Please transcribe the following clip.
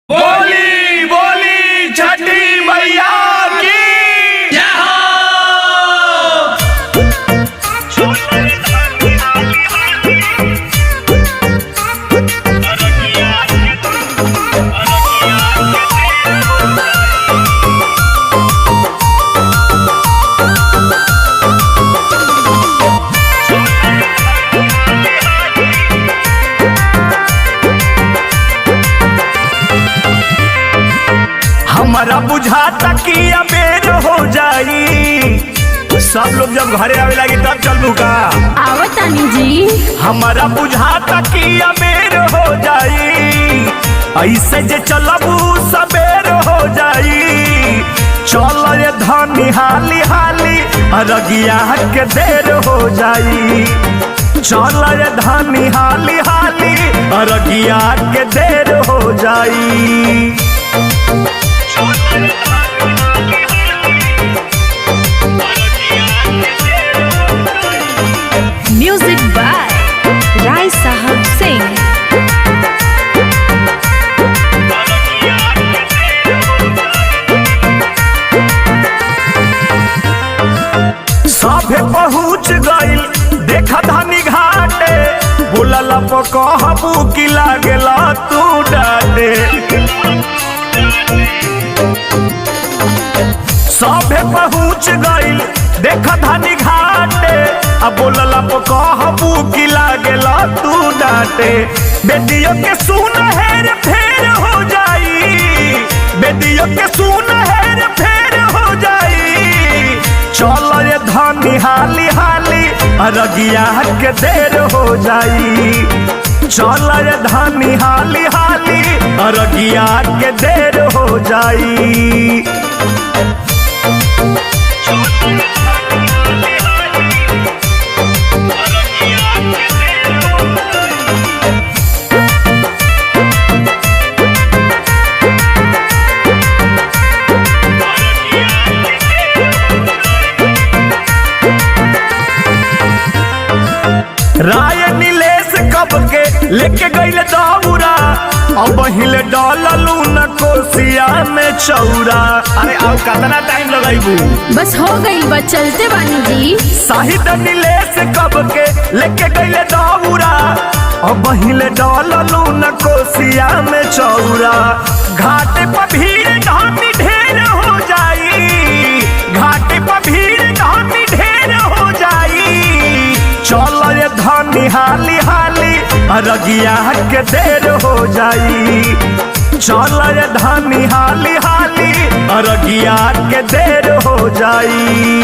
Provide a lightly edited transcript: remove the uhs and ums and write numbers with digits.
बोली बोली छठी मैया की जय हो। हमारा बुझाता कि अबेर हो जाई, सब लोग जब घरे आवे लगी तब चलू का। आवतानी जी। हमारा बुझाता कि अबेर हो जाई, ऐसे जे चलबू सबेर हो जाई। चल ये धनी हाली हाली अरगिया के देर हो जाई। चल ये धनी हाली हाली अरगिया के देर हो जाई। म्यूजिक बाय राय साहब सिंह। सभे पहुँच गइल देखा धनी घाटे, बोलला कहबू कि लागेला तू डाटे। सभे पहुँच गइल देखा धनी घाटे, अब बोलला कहबू कि लागेला तू डाटे। बेटियों के सुन हेर फेर हो जाई, बेटियों के सुन हेर फेर हो जाई। चल ये धनी हाली हाली अरगिया के देर हो जाई। चल ये धनी हाली हाली अरगिया के देर हो जाई। राय नीलेश कब के लेके गईले दौरा, अब हिले डाललू न कोसिया में चौरा। अरे अब कितना टाइम लगाईबू? बस हो गई बस चलते बानी जी। साहिद नीलेश कब के लेके गईले दौरा, अब हिले डाललू न कोसिया में चौरा। घाटे पर भीड़ ढानी ढेर हो जाई, घाटे पर भीड़ ढानी ढेर हो जाई। चल ये धनी हाली हाली अरगिया के देर हो जाई। चल ये धनी हाली हाली अरगिया के देर हो जाई।